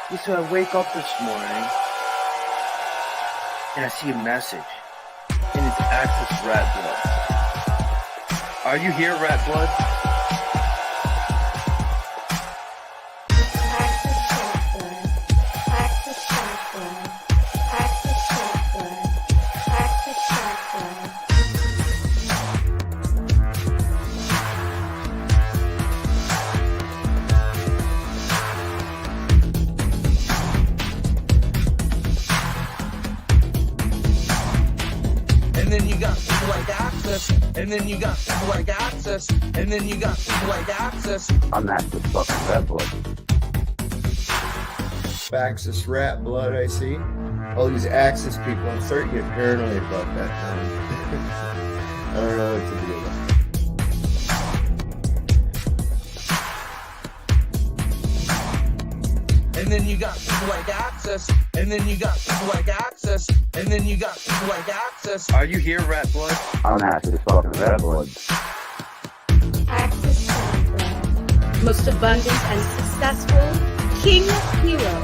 Yeah, so I wake up this morning and I see a message, and it's Access Rattblood. Are you here, Rattblood? Access Rattblood. Access Rattblood. Access Rattblood. Access Rattblood. And then you got people like Access, and then you got people like Access, and then you got people like Access. I'm Access fucking Rattblood. Axis Rattblood, I see. All these Axis people, I'm starting to get paranoid about that now. I don't know what to do about And then you got people like Access, and then you got people like Access, and then you got people like Access. Are you here, Rattblood? I'm Access fucking Rattblood. Access Rattblood. Most abundant and successful king hero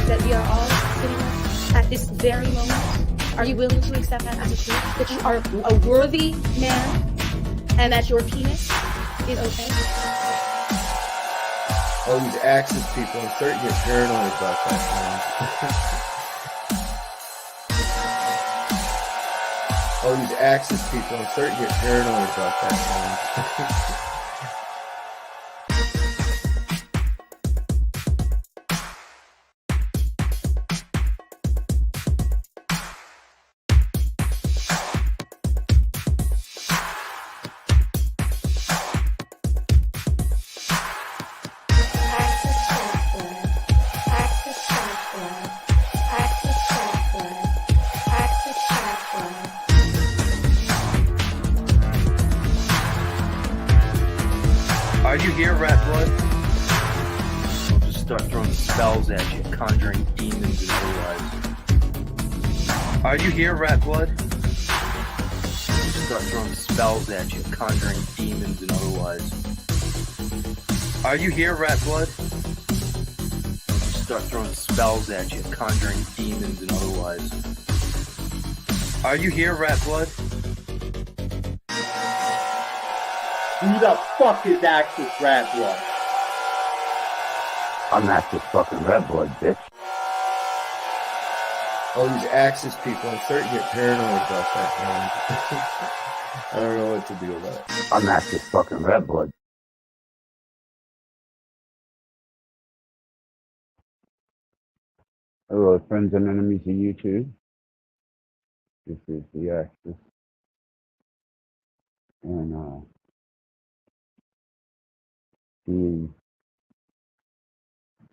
that we are all sitting with at this very moment. Are you willing to accept that as a truth? That you are a worthy man and that your penis is okay? all these Axis people, I'm starting to get paranoid about that now. All these Axis people, I'm starting to get paranoid about that now. Are you here, Rattblood? I'll just start throwing spells at you, conjuring demons and otherwise. Are you here, Rattblood? I'll just start throwing spells at you, conjuring demons and otherwise. Are you here, Rattblood? I'll just start throwing spells at you, conjuring demons and otherwise. Are you here, Rattblood? Who the fuck is Access Rattblood? I'm Access fucking Rattblood, bitch. All these Axis people, I'm starting to get paranoid about that now. I don't know what to do about it. I'm Access fucking Rattblood. Hello, friends and enemies of YouTube. This is the Access. And, the,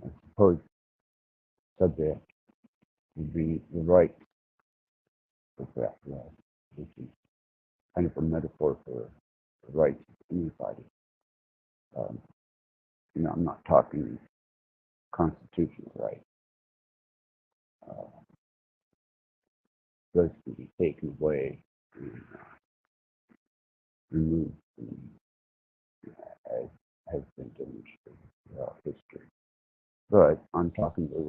I suppose, subject would be the right of Rattblood, which is kind of a metaphor for the rights of anybody. I'm not talking constitutional rights. Those can be taken away and removed as has been demonstrated throughout history. But I'm talking the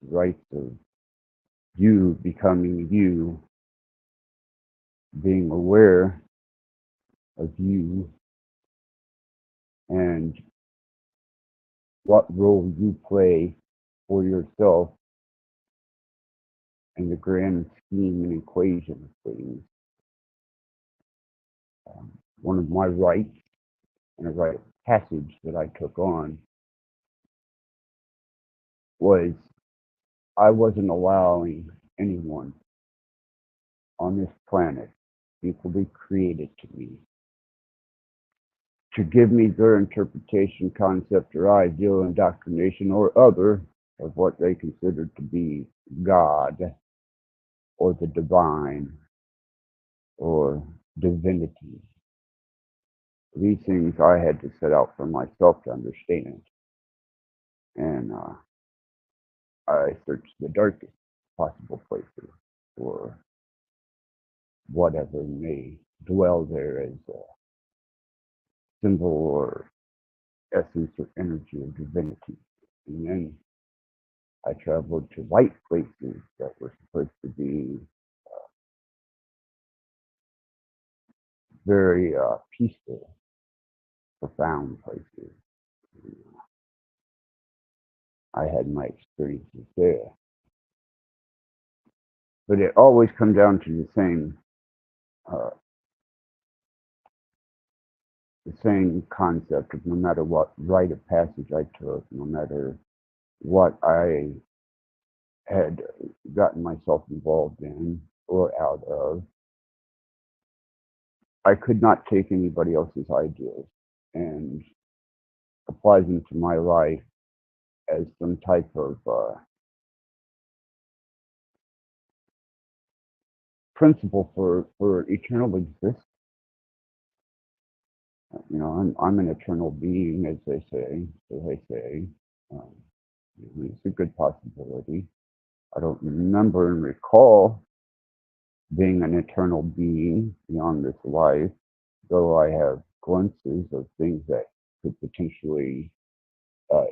rights of you becoming you, being aware of you and what role you play for yourself in the grand scheme and equation of things. One of my rights and a rite of passage that I took on was I wasn't allowing anyone on this planet, equally created to me, to give me their interpretation, concept, or ideal, indoctrination, or other of what they considered to be God or the divine or divinity. These things I had to set out for myself to understand. And I searched the darkest possible places for whatever may dwell there as a symbol or essence or energy of divinity. And then I traveled to light places that were supposed to be very peaceful, profound places. I had my experiences there. But it always comes down to uh, the same concept of no matter what rite of passage I took, no matter what I had gotten myself involved in or out of, I could not take anybody else's ideas and apply them to my life as some type of principle for eternal existence. You know, I'm an eternal being, as they say. Um, it's a good possibility. I don't remember and recall being an eternal being beyond this life, though I have glimpses of things that could potentially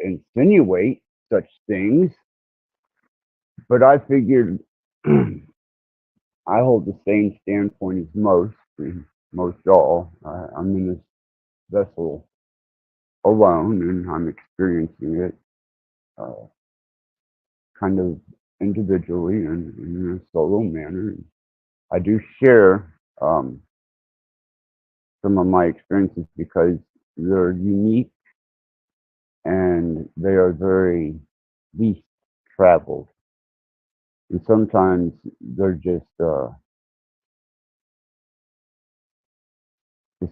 insinuate such things. But I figured I hold the same standpoint as most all. I'm in this vessel alone, and I'm experiencing it kind of individually and in a solo manner. I do share some of my experiences because they're unique and they are very least traveled. And sometimes they're just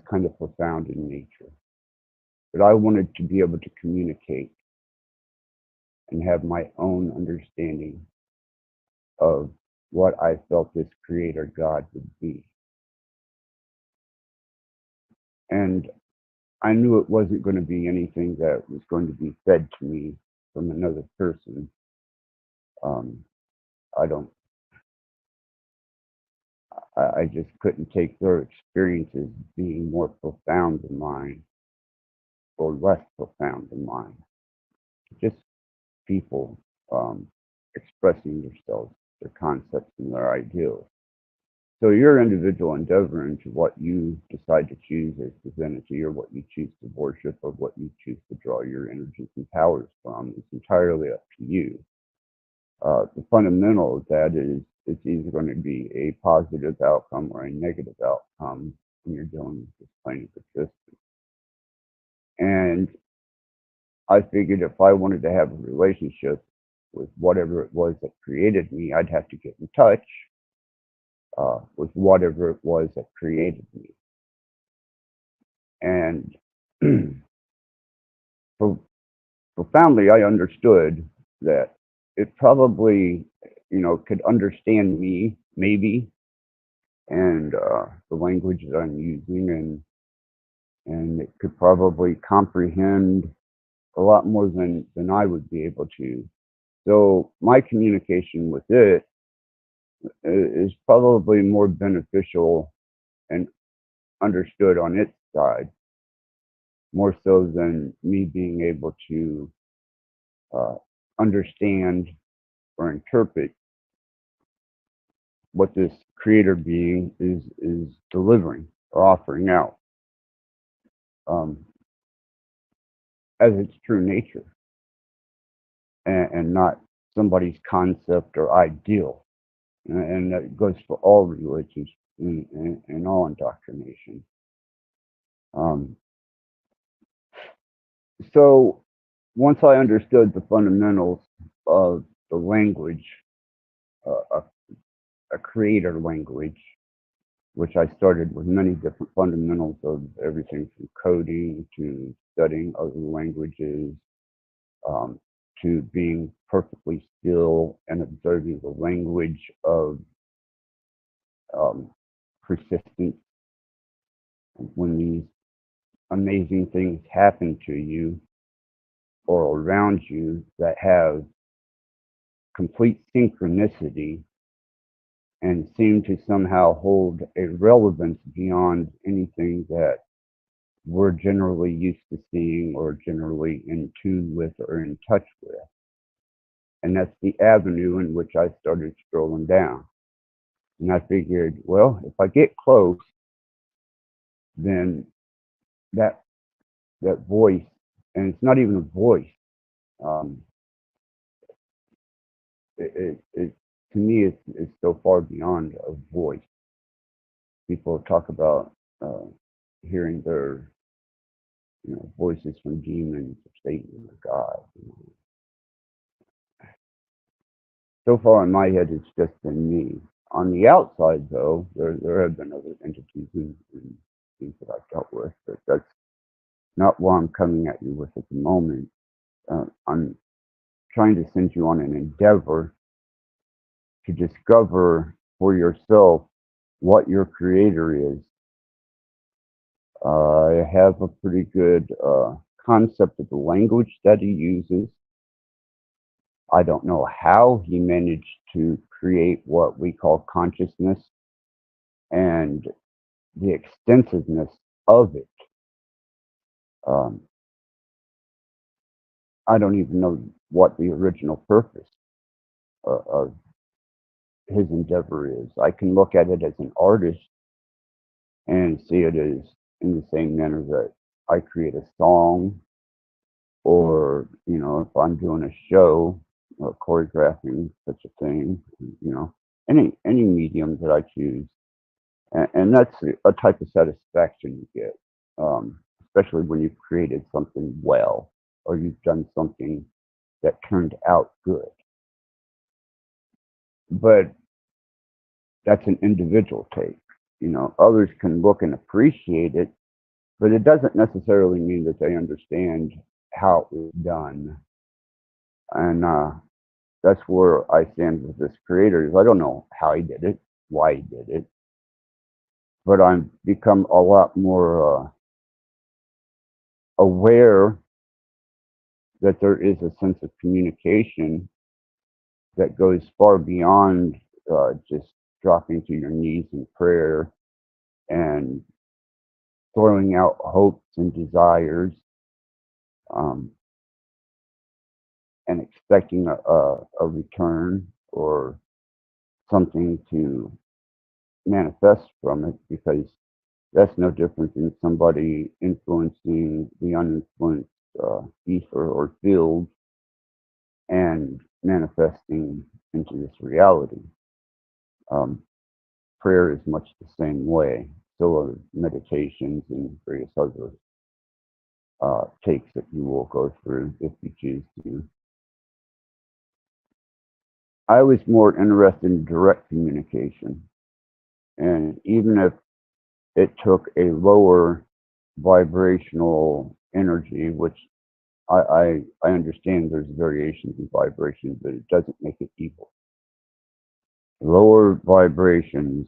kind of profound in nature. But I wanted to be able to communicate and have my own understanding of what I felt this creator God would be. And I knew it wasn't going to be anything that was going to be fed to me from another person. I don't, I just couldn't take their experiences being more profound than mine or less profound than mine. Just people expressing themselves, their concepts and their ideals. So your individual endeavor into what you decide to choose as divinity or what you choose to worship or what you choose to draw your energies and powers from is entirely up to you. The fundamental of that is it's either going to be a positive outcome or a negative outcome when you're dealing with this plane of existence. And I figured if I wanted to have a relationship with whatever it was that created me, I'd have to get in touch with whatever it was that created me. And profoundly, I understood that it probably, could understand me, maybe, and the language that I'm using, and it could probably comprehend a lot more than I would be able to. So my communication with it is probably more beneficial and understood on its side, more so than me being able to understand or interpret what this creator being is delivering or offering out as its true nature, and not somebody's concept or ideal. And that goes for all religions and all indoctrination. So once I understood the fundamentals of the language, a creator language, which I started with many different fundamentals of everything from coding to studying other languages, to being perfectly still and observing the language of persistence. When these amazing things happen to you or around you that have complete synchronicity and seem to somehow hold a relevance beyond anything that we're generally used to seeing or generally in tune with or in touch with. And that's the avenue in which I started strolling down. And I figured, well, if I get close, then that that voice, and it's not even a voice. Um, it to me, it's so far beyond a voice. People talk about uh, hearing their voices from demons or Satan or God. So far in my head, it's just been me. On the outside, though, there have been other entities and things that I've dealt with, but that's not what I'm coming at you with at the moment. I'm trying to send you on an endeavor to discover for yourself what your creator is. I have a pretty good concept of the language that he uses. I don't know how he managed to create what we call consciousness and the extensiveness of it. Um, I don't even know what the original purpose of his endeavor is. I can look at it as an artist and see it as in the same manner that I create a song, or if I'm doing a show or choreographing such a thing, any medium that I choose, and that's a type of satisfaction you get, especially when you've created something well or you've done something that turned out good. But that's an individual take. Others can look and appreciate it, but it doesn't necessarily mean that they understand how it was done. And that's where I stand with this creator. Is I don't know how he did it, why he did it, but I've become a lot more aware that there is a sense of communication that goes far beyond just dropping to your knees in prayer and throwing out hopes and desires, um, and expecting a return or something to manifest from it, because that's no different than somebody influencing the uninfluenced ether or field and manifesting into this reality. Um, Prayer is much the same way. So are meditations and various other takes that you will go through if you choose to. I was more interested in direct communication. And even if it took a lower vibrational energy, which I understand there's variations in vibration, but it doesn't make it equal. Lower vibrations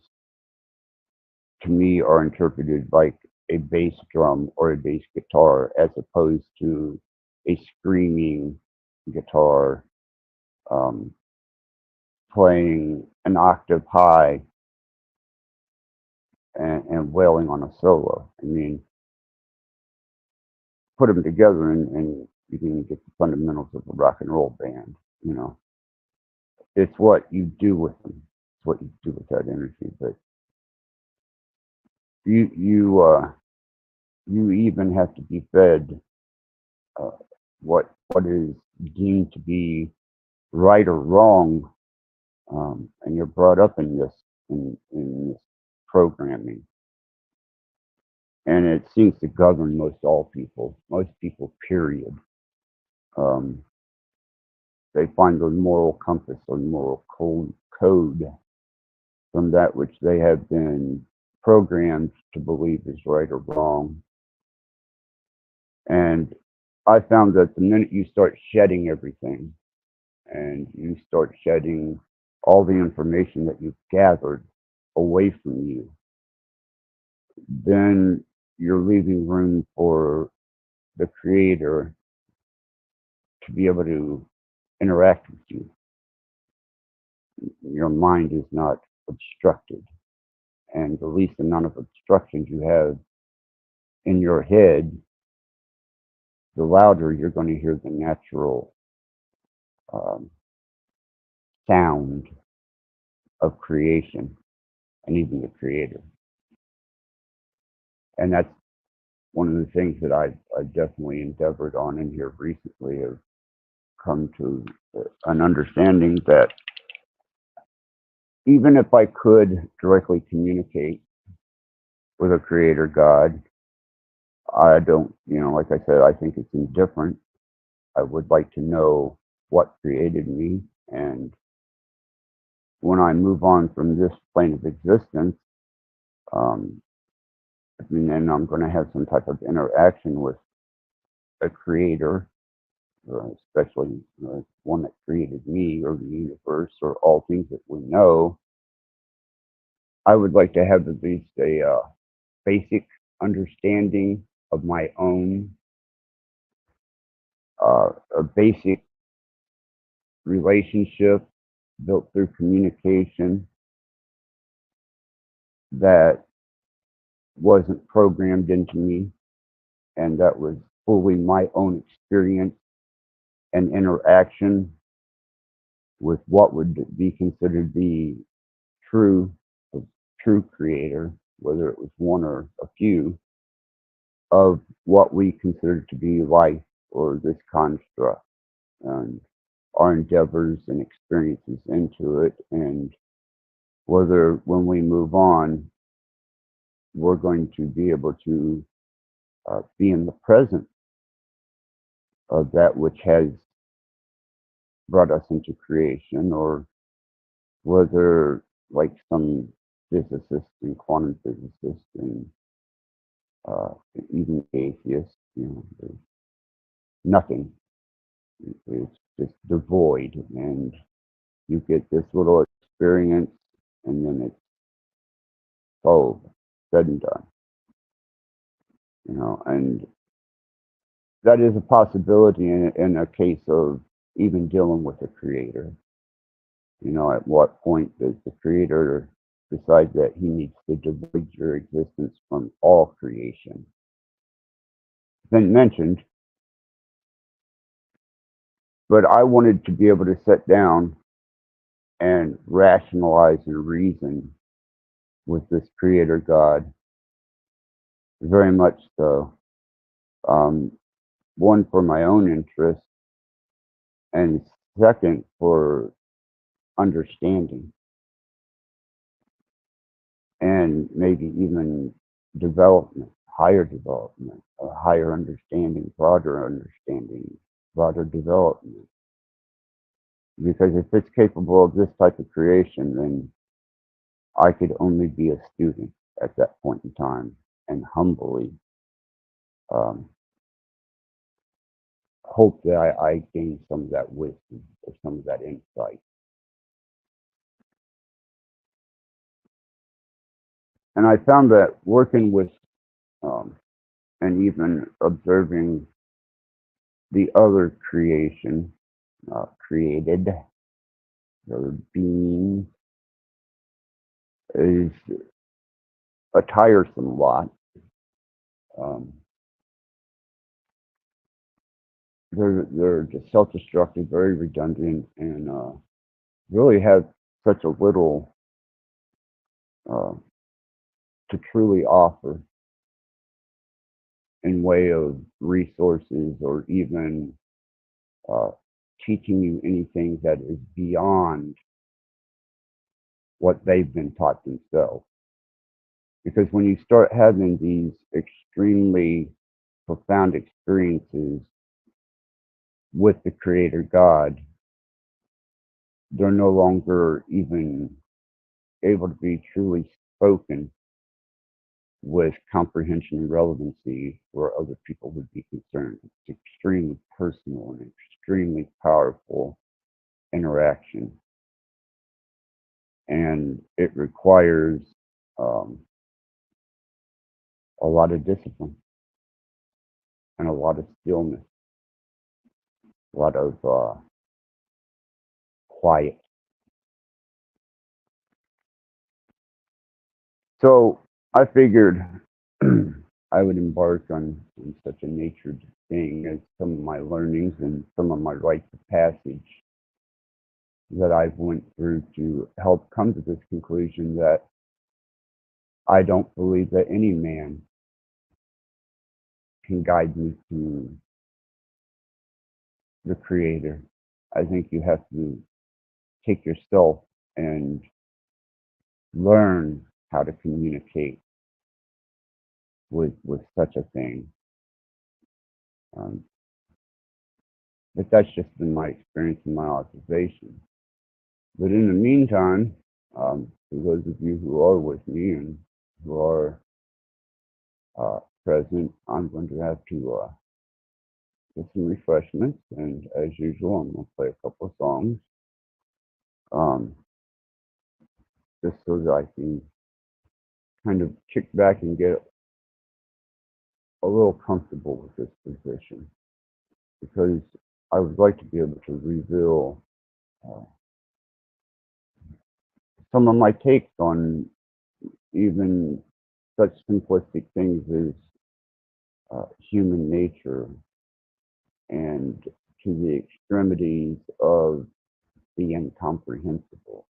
to me are interpreted like a bass drum or a bass guitar, as opposed to a screaming guitar um, playing an octave high and wailing on a solo. I mean, put them together and you can get the fundamentals of a rock and roll band. It's what you do with them. It's what you do with that energy. But you even have to be fed uh, what is deemed to be right or wrong, and you're brought up in this programming, and it seems to govern most people, period. Um, they find their moral compass or moral code from that which they have been programmed to believe is right or wrong. And I found that the minute you start shedding everything and you start shedding all the information that you've gathered away from you, then you're leaving room for the creator to be able to interact with you. Your mind is not obstructed. And the least amount of obstructions you have in your head, the louder you're going to hear the natural sound of creation and even the creator. And that's one of the things that I've definitely endeavored on in here recently. Have come to an understanding that even if I could directly communicate with a creator God, I don't, like I said, I think it's indifferent. I would like to know what created me. And when I move on from this plane of existence, um, and I'm going to have some type of interaction with a creator, especially one that created me or the universe or all things that we know, I would like to have at least a basic understanding of my own, a basic relationship built through communication that wasn't programmed into me and that was fully my own experience and interaction with what would be considered the true true creator, whether it was one or a few, of what we consider to be life or this construct, and our endeavors and experiences into it, and whether when we move on, we're going to be able to be in the present of that which has brought us into creation, or whether, like some physicists and quantum physicists and uh, even atheists, there's nothing. It's just devoid, and you get this little experience, and then it's said and done. And that is a possibility in a case of even dealing with a creator. At what point does the creator decide that he needs to devoid your existence from all creation? Been mentioned, but I wanted to be able to sit down and rationalize and reason with this creator God, very much so. One, for my own interest, and second, for understanding and maybe even development, higher development, a higher understanding, broader development. Because if it's capable of this type of creation, then I could only be a student at that point in time, and humbly um, hope that I gain some of that wisdom or some of that insight. And I found that working with and even observing the other creation, created, the other beings, is a tiresome lot. Um, they're just self-destructive, very redundant, and really have such a little uh, to truly offer in way of resources or even uh, teaching you anything that is beyond what they've been taught themselves. Because when you start having these extremely profound experiences with the Creator God, they're no longer even able to be truly spoken with comprehension and relevancy where other people would be concerned. It's extremely personal and extremely powerful interaction. And it requires um, a lot of discipline and a lot of stillness, a lot of quiet. So I figured I would embark on such a natured thing as some of my learnings and some of my rites of passage that I've went through to help come to this conclusion that I don't believe that any man can guide me to the Creator. I think you have to take yourself and learn how to communicate with such a thing. But that's just been my experience and my observation. But in the meantime, for those of you who are with me and who are present, I'm going to have to get some refreshments, and as usual, I'm going to play a couple of songs, just so that I can kind of kick back and get a little comfortable with this position, because I would like to be able to reveal some of my takes on even such simplistic things as human nature and to the extremities of the incomprehensible.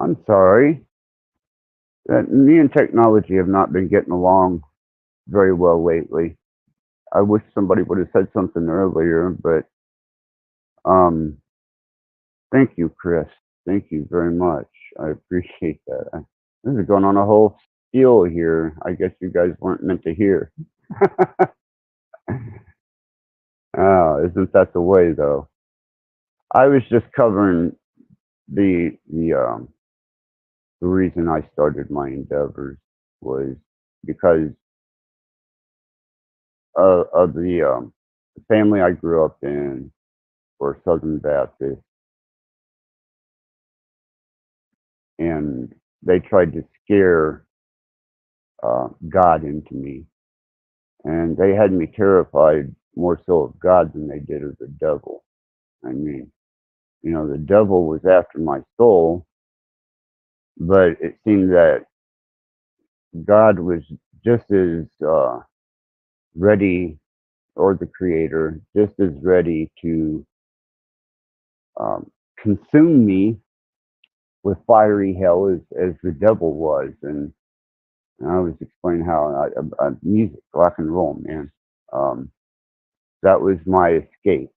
I'm sorry that me and technology have not been getting along very well lately. I wish somebody would have said something earlier, but thank you, Chris. Thank you very much. I appreciate that. This is going on a whole spiel here. I guess you guys weren't meant to hear. Oh, isn't that the way though? I was just covering the reason I started my endeavors was because of the family I grew up in were Southern Baptist, and they tried to scare God into me, and they had me terrified more so of God than they did of the devil. I mean, you know, the devil was after my soul, but it seemed that God was just as ready, or the Creator, just as ready to consume me with fiery hell as the devil was. And I always explain how music, rock and roll, man, that was my escape.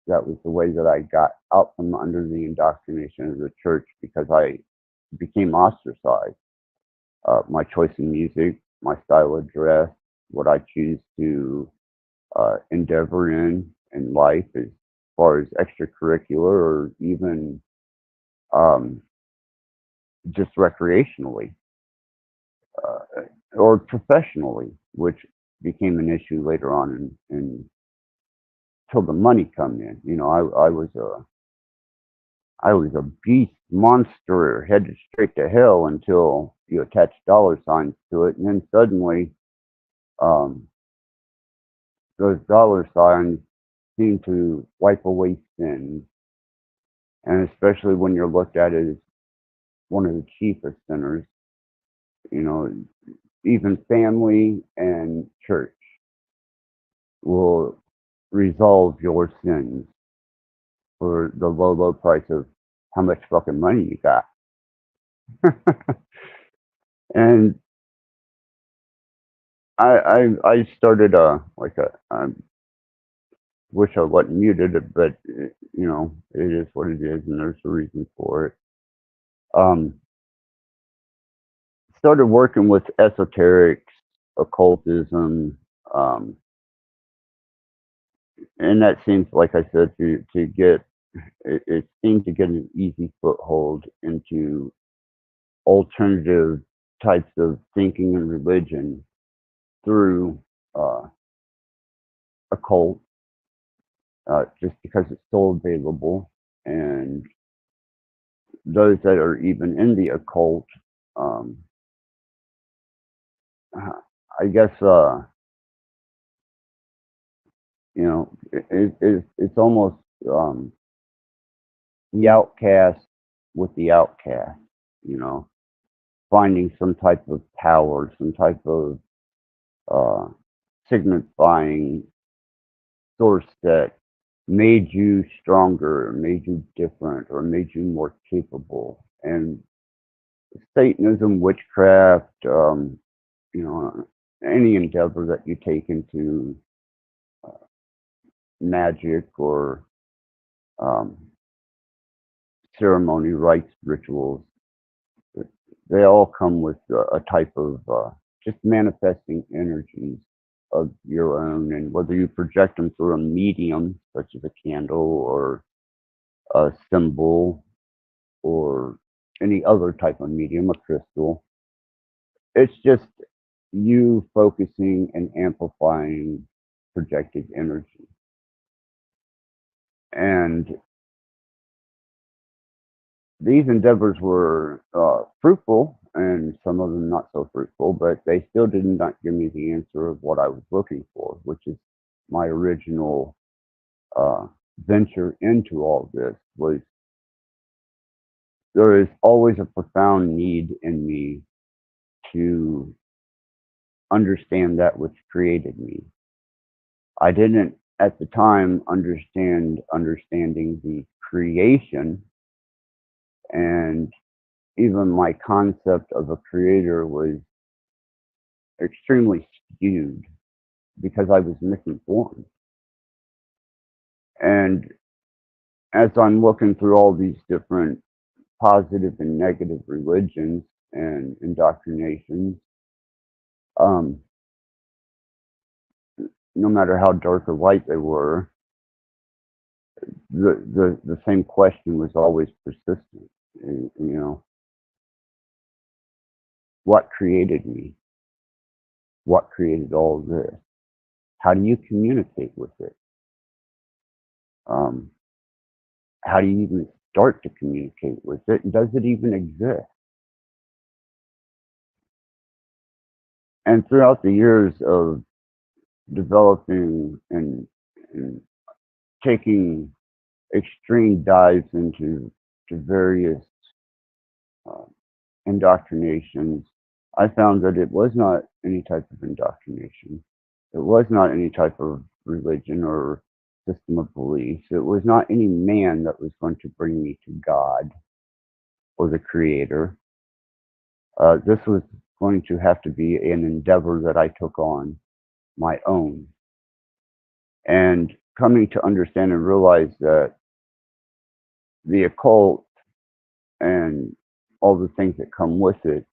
That was the way that I got out from under the indoctrination of the church, because I became ostracized. My choice in music, my style of dress, what I choose to endeavor in life, as far as extracurricular or even um, just recreationally or professionally, which became an issue later on in till the money come in. You know, I was a beast monster headed straight to hell until you attach dollar signs to it, and then suddenly um, those dollar signs seem to wipe away sins, and especially when you're looked at as one of the chiefest sinners. You know, even family and church will resolve your sins for the low price of how much fucking money you got. And I started like I wish I wasn't muted, but you know, it is what it is, and there's a reason for it. Started working with esoterics, occultism, um, and that seems, like I said, to get it seemed to get an easy foothold into alternative types of thinking and religion through uh, occult, just because it's so available, and those that are even in the occult, um, I guess, you know, it's almost the outcast with the outcast, you know, finding some type of power, some type of uh, signifying source that made you stronger, or made you different, or made you more capable. And Satanism, witchcraft, you know, any endeavor that you take into magic or um, ceremony, rites, rituals, they all come with a type of just manifesting energies of your own. And whether you project them through a medium, such as a candle or a symbol or any other type of medium, a crystal, it's just you focusing and amplifying projected energy. And these endeavors were fruitful, and some of them not so fruitful, but they still did not give me the answer of what I was looking for, which is my original venture into all this. Was there is always a profound need in me to understand that which created me. I didn't at the time understanding the creation, and even my concept of a creator was extremely skewed because I was misinformed. And as I'm looking through all these different positive and negative religions and indoctrinations, um, no matter how dark or light they were, the same question was always persistent. You know, what created me? What created all of this? How do you communicate with it? Um, how do you even start to communicate with it? Does it even exist? And throughout the years of developing and taking extreme dives into to various uh, indoctrinations, I found that it was not any type of indoctrination. It was not any type of religion or system of beliefs. It was not any man that was going to bring me to God or the Creator. This was going to have to be an endeavor that I took on my own. And coming to understand and realize that the occult and all the things that come with it,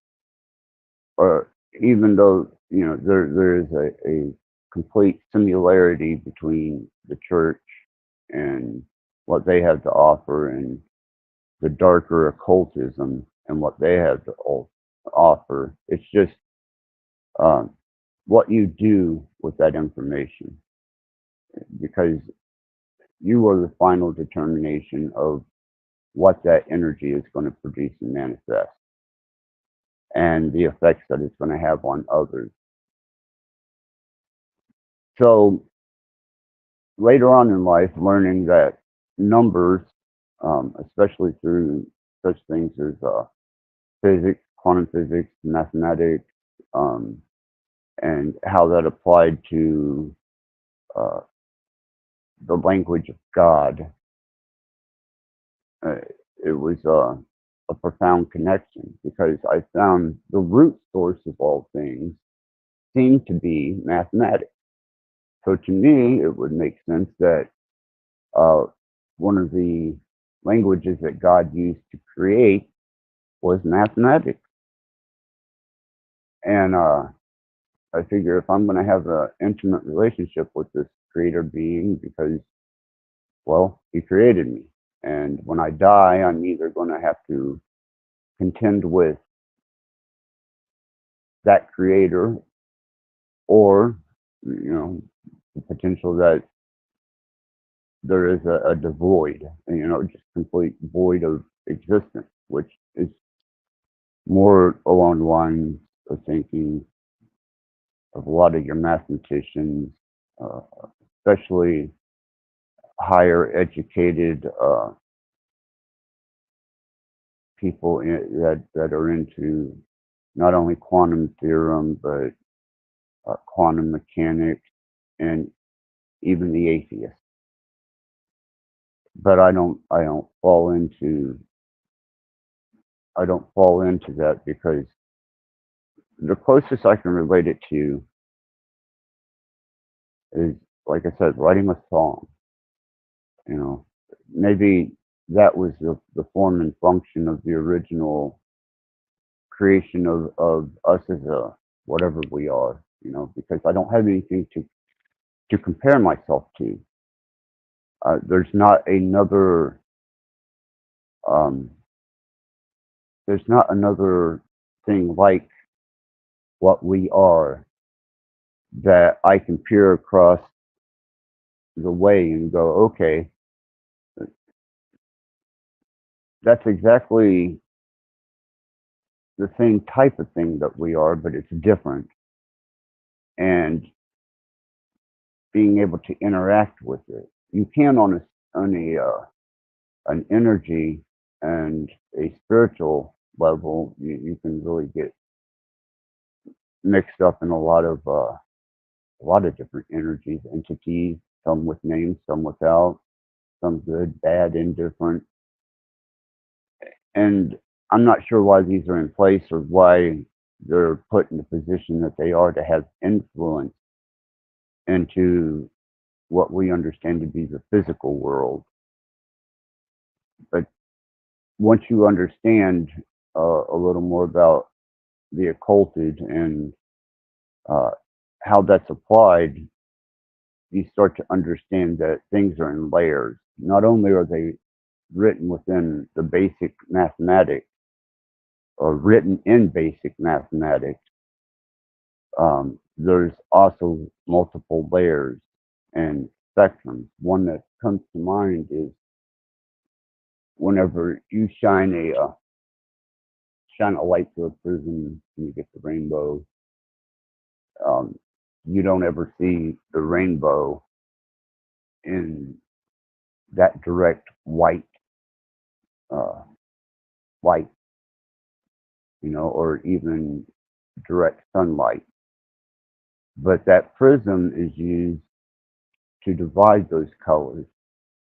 even though there is a complete similarity between the church and what they have to offer, and the darker occultism and what they have to offer. It's just um, what you do with that information, because you are the final determination of what that energy is going to produce and manifest, and the effects that it's going to have on others. So later on in life, learning that numbers, especially through such things as physics, quantum physics, mathematics, and how that applied to uh, the language of God, uh, it was a profound connection, because I found the root source of all things seemed to be mathematics. So to me, it would make sense that uh, one of the languages that God used to create was mathematics. And I figure if I'm going to have an intimate relationship with this creator being, because, well, he created me. And when I die, I'm either going to have to contend with that creator, or, the potential that there is a devoid, just complete void of existence, which is more along the lines of thinking of a lot of your mathematicians, uh, especially higher educated people that are into not only quantum theorem, but quantum mechanics, and even the atheists. But I don't fall into that, because the closest I can relate it to is, like I said, writing a song. You know, maybe that was the form and function of the original creation of us as a whatever we are. Because I don't have anything to compare myself to. There's not another. Um, there's not another thing like what we are that I can peer across the way and go, okay, that's exactly the same type of thing that we are, but it's different. And being able to interact with it, you can an energy and a spiritual level. You can really get mixed up in a lot of different energies, entities, some with names, some without, some good, bad, indifferent. And I'm not sure why these are in place or why they're put in the position that they are to have influence into what we understand to be the physical world. But once you understand a little more about the occulted and uh, how that's applied, you start to understand that things are in layers. Not only are they written within the basic mathematics or written in basic mathematics, there's also multiple layers and spectrums. One that comes to mind is whenever you shine a light through a prism and you get the rainbow, um, you don't ever see the rainbow in that direct white uh, light, or even direct sunlight. But that prism is used to divide those colors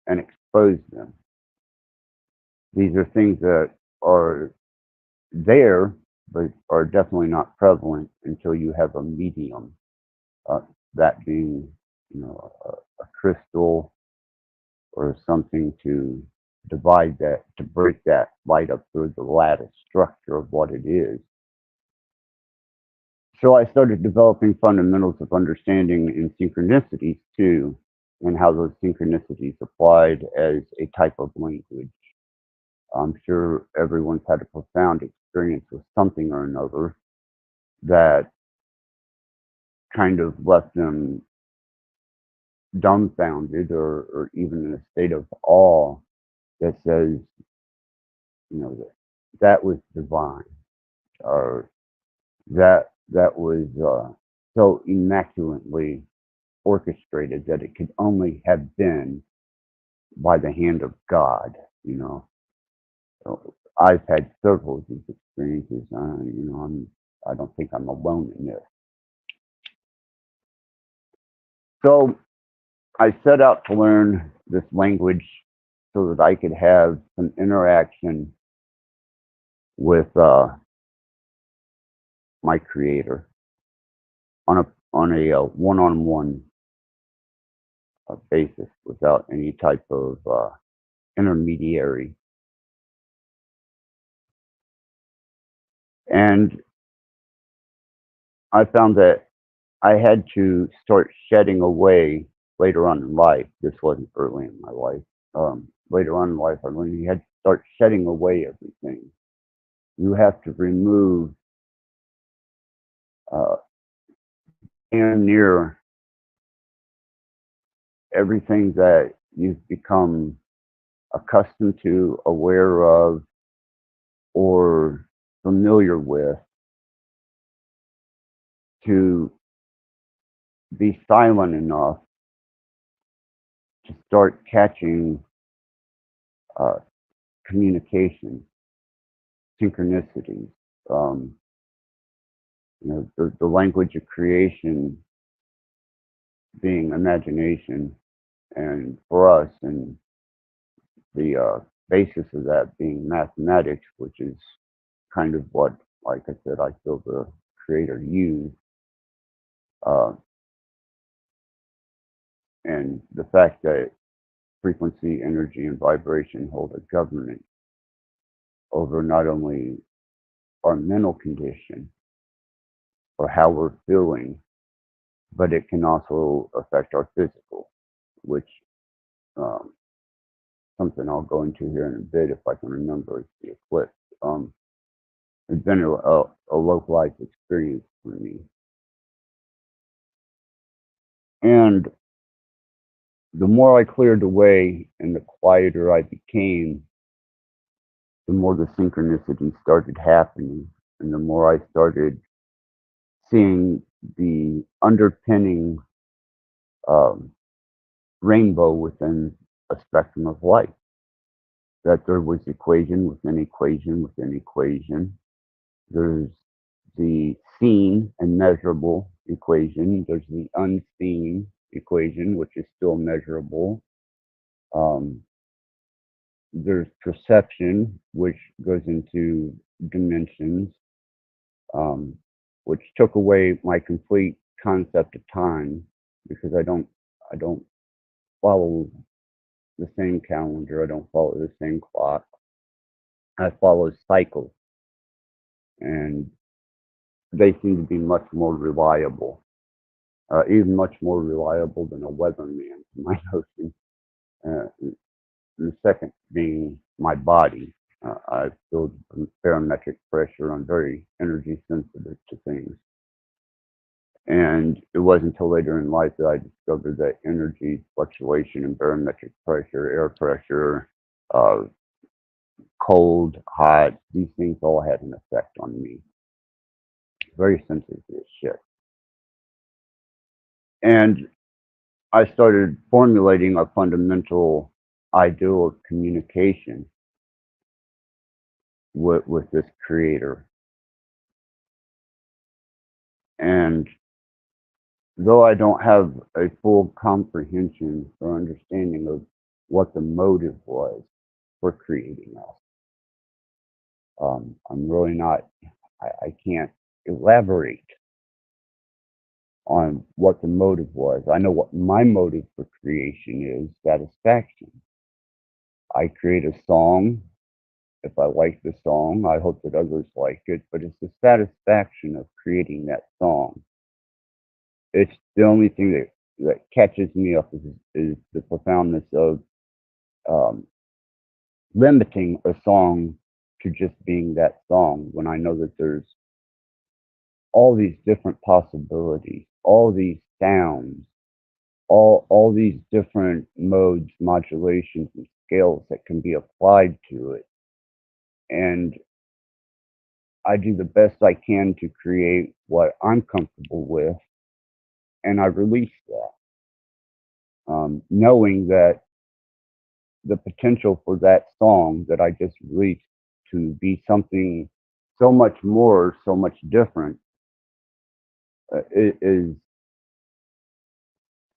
and expose them. These are things that are there, but are definitely not prevalent until you have a medium. Uh, that being, a crystal or something to divide that, to break that light up through the lattice structure of what it is. So I started developing fundamentals of understanding in synchronicities too, and how those synchronicities applied as a type of language. I'm sure everyone's had a profound experience with something or another that kind of left them dumbfounded or even in a state of awe that says, that was divine, or that was so immaculately orchestrated that it could only have been by the hand of God. So I've had several of these experiences. I don't think I'm alone in this. So I set out to learn this language so that I could have some interaction with my creator on a one-on-one basis without any type of intermediary. And I found that I had to start shedding away later on in life. This wasn't early in my life. Later on in life, I learned you had to start shedding away everything. You have to remove uh, and near everything that you've become accustomed to, aware of, or familiar with, to be silent enough to start catching uh, communication, synchronicities. Um, the language of creation being imagination, and for us, and the basis of that being mathematics, which is kind of what, like I said, I feel the creator used. Uh, and the fact that frequency, energy, and vibration hold a governance over not only our mental condition or how we're feeling, but it can also affect our physical, which um, something I'll go into here in a bit if I can remember is the eclipse. It's been a localized experience for me. And the more I cleared away and the quieter I became, the more the synchronicity started happening, and the more I started seeing the underpinning um, rainbow within a spectrum of light. That there was equation within equation within equation. There's the seen and measurable equation. There's the unseen equation, which is still measurable. Um, there's perception, which goes into dimensions, um, which took away my complete concept of time because I don't follow the same calendar. I don't follow the same clock. I follow cycles, and they seem to be much more reliable, even much more reliable than a weatherman, to my notion. Uh, the second being my body. I feel barometric pressure. I'm very energy sensitive to things. And it wasn't until later in life that I discovered that energy fluctuation and barometric pressure, air pressure, uh, cold, hot, these things all had an effect on me. Very sensitive to this shit. And I started formulating a fundamental ideal of communication with this creator. And though I don't have a full comprehension or understanding of what the motive was for creating us, I'm really not, I can't elaborate on what the motive was. I know what my motive for creation is: satisfaction. I create a song. If I like the song, I hope that others like it, but it's the satisfaction of creating that song. It's the only thing that catches me up is the profoundness of um, limiting a song to just being that song when I know that there's all these different possibilities, all these sounds, all these different modes, modulations, and scales that can be applied to it. And I do the best I can to create what I'm comfortable with, and I release that, knowing that the potential for that song that I just released to be something so much more, so much different, is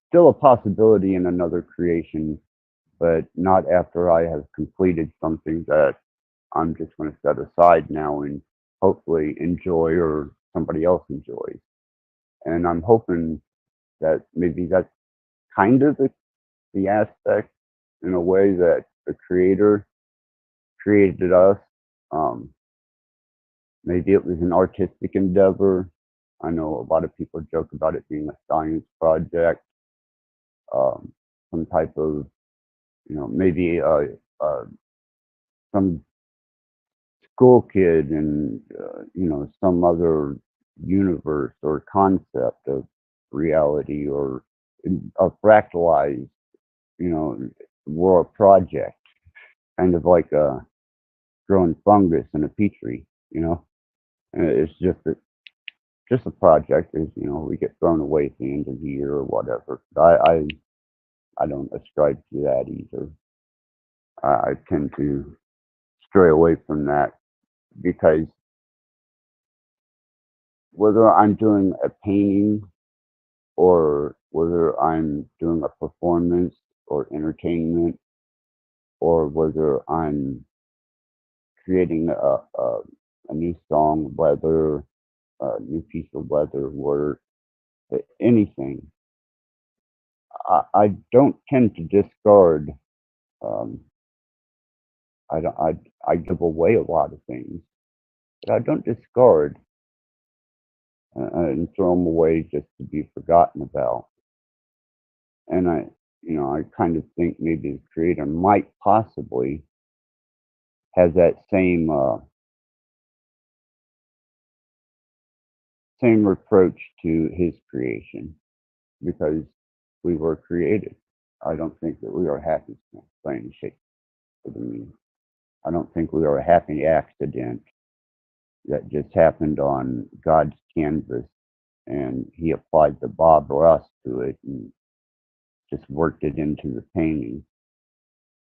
still a possibility in another creation, but not after I have completed something that I'm just going to set aside now and hopefully enjoy or somebody else enjoys. And I'm hoping that maybe that's kind of the aspect in a way that the creator created us. Um, Maybe it was an artistic endeavor. I know a lot of people joke about it being a science project, um, some type of, maybe some school kid in, some other universe or concept of reality, or a fractalized, world project, kind of like a growing fungus in a petri, And it's just a project. Is we get thrown away at the end of the year or whatever. But I don't ascribe to that either. I tend to stray away from that because whether I'm doing a painting or whether I'm doing a performance or entertainment, or whether I'm creating a new song, whether a new piece of leather work, anything, I don't tend to discard. Um, I don't. I give away a lot of things, but I don't discard and throw them away just to be forgotten about. And I kind of think maybe the creator might possibly have that same reproach to his creation, because we were created. I don't think that we are happy by any shape or the meaning. I don't think we are a happy accident that just happened on God's canvas and he applied the Bob Ross to it and just worked it into the painting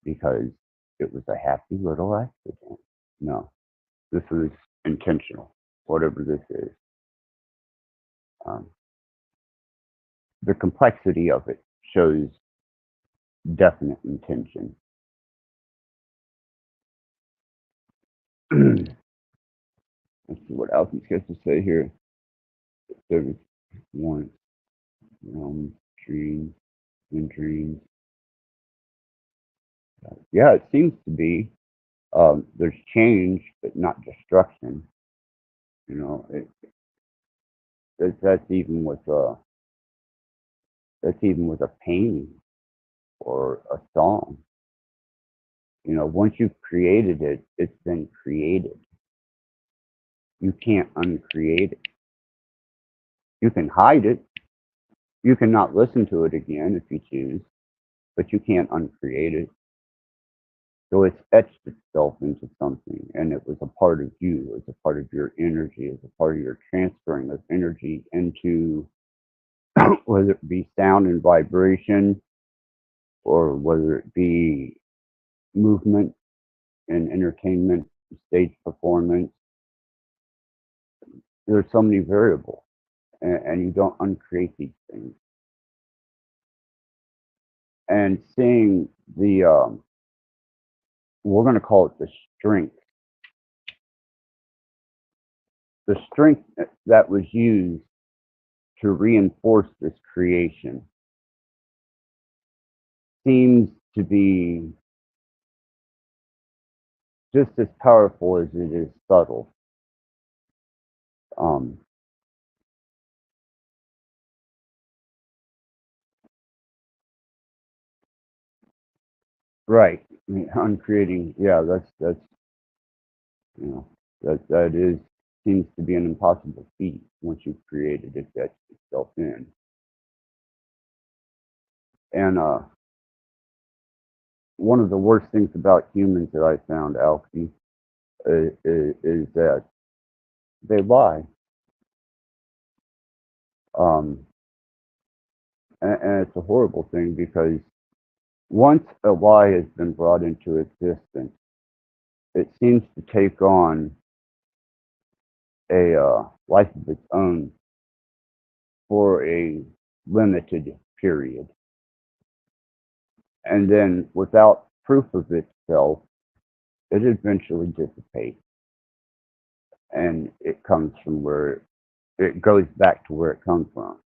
because it was a happy little accident. No, this was intentional, whatever this is. Um, the complexity of it shows definite intention. let's see what else he's got to say here. Service warrants, dreams, and dreams. Yeah, it seems to be. There's change, but not destruction. You know, that's even with a painting or a song. You know, once you've created it, it's been created. You can't uncreate it. You can hide it. You can not listen to it again if you choose, but you can't uncreate it. So it's etched itself into something, and it was a part of you. It was a part of your energy. It was a part of your transferring of energy into whether it be sound and vibration, or whether it be movement and entertainment, stage performance. There's so many variables, and you don't uncreate these things. And seeing we're going to call it the strength that was used to reinforce this creation seems to be just as powerful as it is subtle. Um, right, I mean, uncreating. Yeah, that's you know that is seems to be an impossible feat once you've created it. That's itself in. And one of the worst things about humans that I found, Alfie, is that they lie. Um, and it's a horrible thing because once a lie has been brought into existence, it seems to take on a life of its own for a limited period. And then, without proof of itself, it eventually dissipates. And it comes from where it goes back to where it comes from,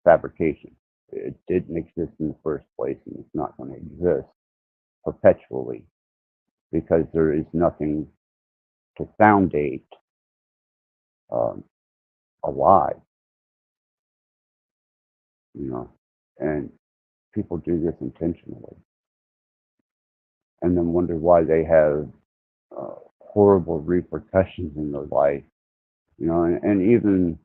fabrication. It didn't exist in the first place, and it's not going to exist perpetually because there is nothing to foundate um, a lie, and people do this intentionally and then wonder why they have horrible repercussions in their life, and even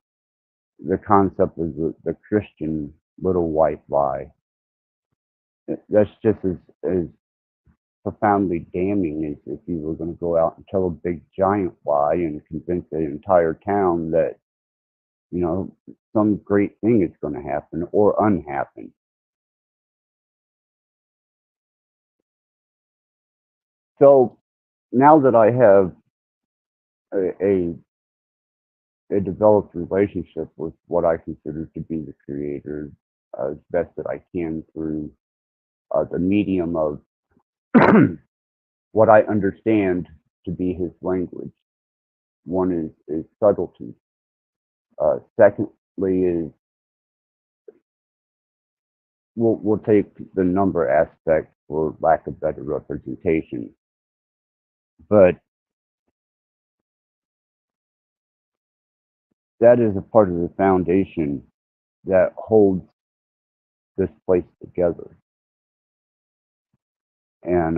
the concept of the Christian little white lie, that's just as profoundly damning as if you were going to go out and tell a big giant lie and convince the entire town that, some great thing is going to happen or unhappen. So now that I have a developed relationship with what I consider to be the creator as best that I can through the medium of what I understand to be his language. One is subtlety. Secondly is we'll take the number aspect for lack of better representation, but that is a part of the foundation that holds this place together. And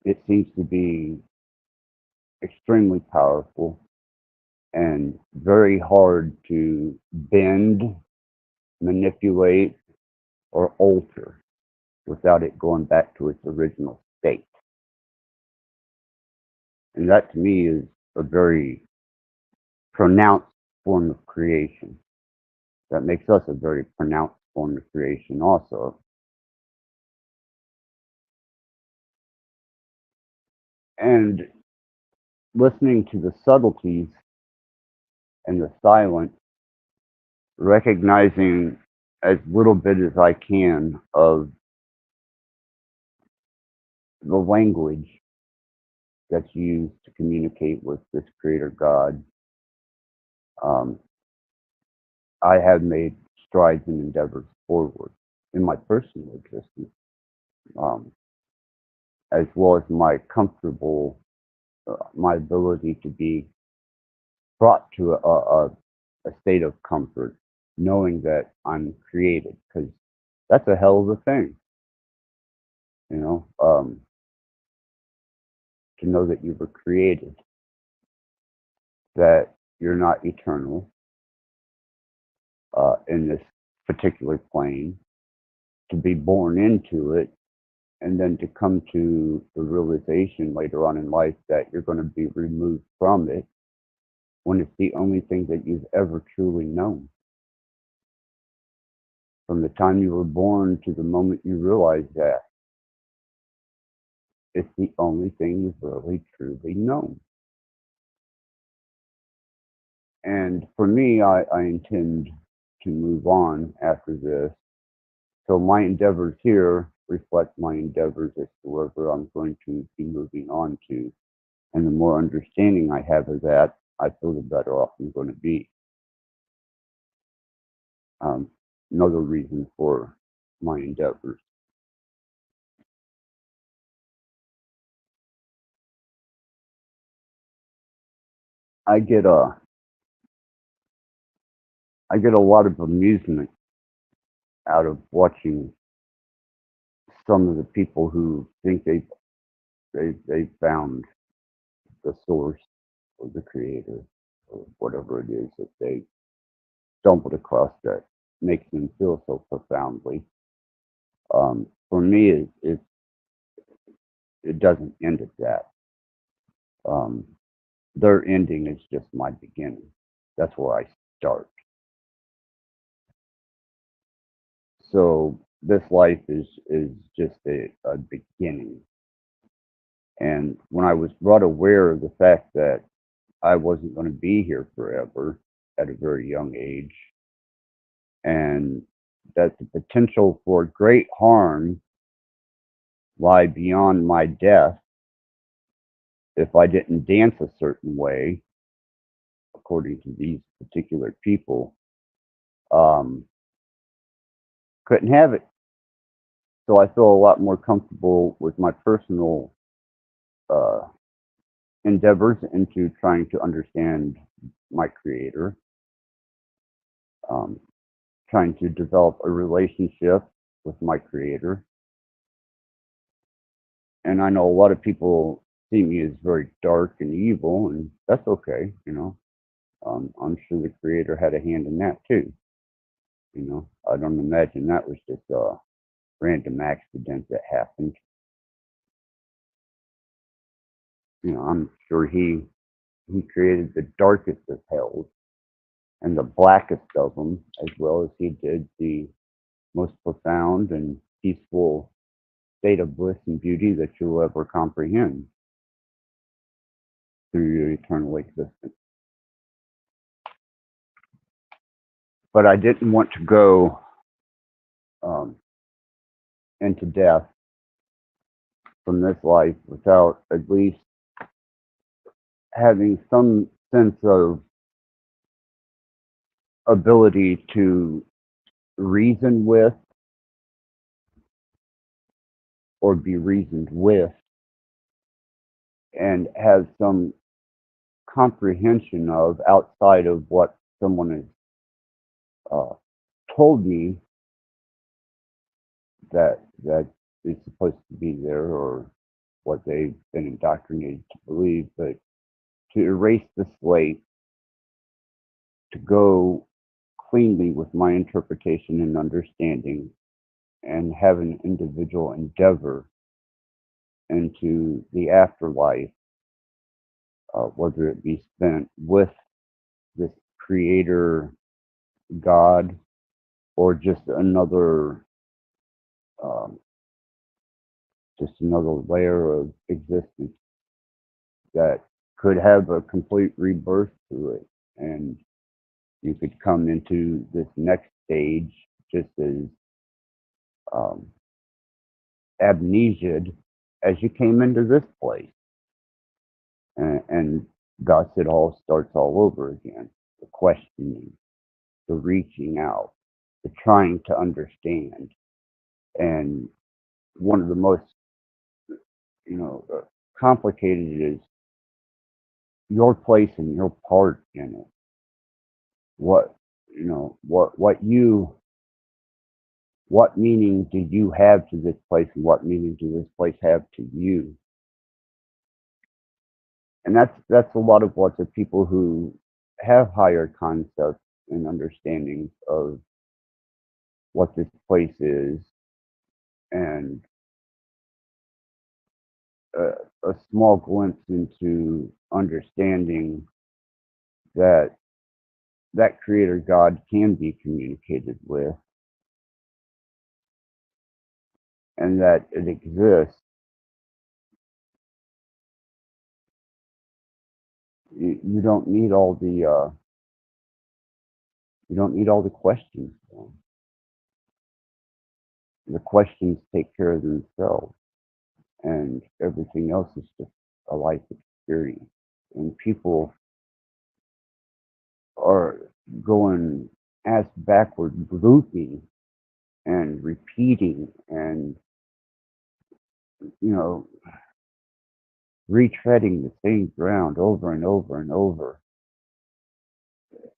it seems to be extremely powerful and very hard to bend, manipulate, or alter without it going back to its original state. And that to me is a very pronounced form of creation. That makes us a very pronounced form of creation also. And listening to the subtleties and the silence, recognizing as little bit as I can of the language that's used to communicate with this creator God. Um, I have made strides and endeavors forward in my personal existence, um, as well as my ability to be brought to a state of comfort, knowing that I'm created, because that's a hell of a thing, you know, to know that you were created, that you're not eternal in this particular plane, to be born into it, and then to come to the realization later on in life that you're going to be removed from it when it's the only thing that you've ever truly known. From the time you were born to the moment you realize that, it's the only thing you've really truly known. And for me, I intend to move on after this. So my endeavors here reflect my endeavors as to wherever I'm going to be moving on to. And the more understanding I have of that, I feel the better off I'm going to be. Another reason for my endeavors. I get a lot of amusement out of watching some of the people who think they found the source or the creator or whatever it is that they stumbled across that makes them feel so profoundly. For me, it doesn't end at that. Um, their ending is just my beginning. That's where I start. So this life is just a beginning. And when I was brought aware of the fact that I wasn't going to be here forever at a very young age, and that the potential for great harm lie beyond my death if I didn't dance a certain way, according to these particular people, couldn't have it. So I feel a lot more comfortable with my personal uh, endeavors into trying to understand my creator, um, trying to develop a relationship with my creator. And I know a lot of people see me as very dark and evil, and that's okay, you know. I'm sure the creator had a hand in that too. You know, I don't imagine that was just a random accident that happened. You know, I'm sure he created the darkest of hells and the blackest of them, as well as he did the most profound and peaceful state of bliss and beauty that you'll ever comprehend through your eternal existence. But I didn't want to go into death from this life without at least having some sense of ability to reason with or be reasoned with and have some comprehension of outside of what someone has told me that is supposed to be there or what they've been indoctrinated to believe, but to erase the slate, to go cleanly with my interpretation and understanding, and have an individual endeavor into the afterlife, whether it be spent with this creator God or um, just another layer of existence that could have a complete rebirth to it, and you could come into this next stage just as um, amnesiaed as you came into this place. And thus it all starts all over again. The questioning, the reaching out, the trying to understand. And one of the most, complicated is your place and your part in it. What, what meaning do you have to this place, and what meaning does this place have to you? And that's a lot of what the people who have higher concepts and understandings of what this place is, and a, a small glimpse into understanding that that creator God can be communicated with, and that it exists. You don't need all the questions. The questions take care of themselves, and everything else is just a life experience. And people are going ass backward, looping and repeating, and you know retreading the same ground over and over and over,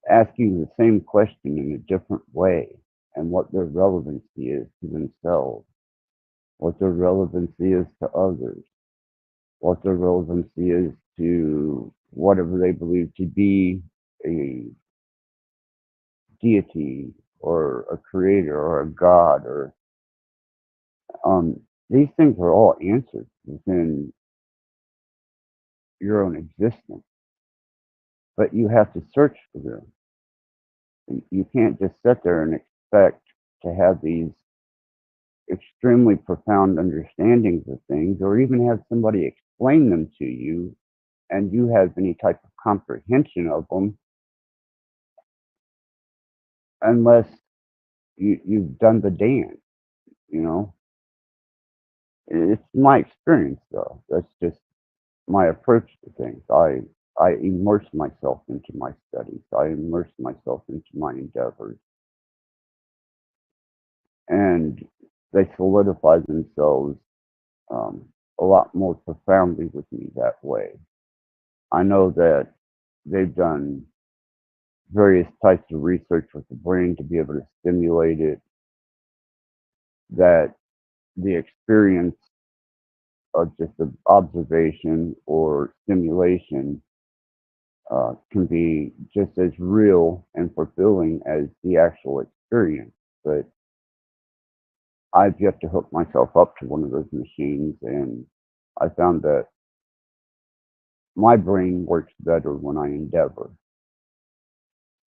asking the same question in a different way, and what their relevancy is to themselves, what their relevancy is to others, what their relevancy is to whatever they believe to be a deity or a creator or a god, or these things are all answered within your own existence, but you have to search for them. You can't just sit there and expect to have these extremely profound understandings of things, or even have somebody explain them to you, and you have any type of comprehension of them, unless you've done the dance. You know, it's my experience, though. That's just my approach to things. I immerse myself into my studies. I immerse myself into my endeavors, and they solidify themselves a lot more profoundly with me that way. I know that they've done various types of research with the brain to be able to stimulate it, that the experience of just the observation or stimulation can be just as real and fulfilling as the actual experience. But I've yet to hook myself up to one of those machines, and I found that my brain works better when I endeavor.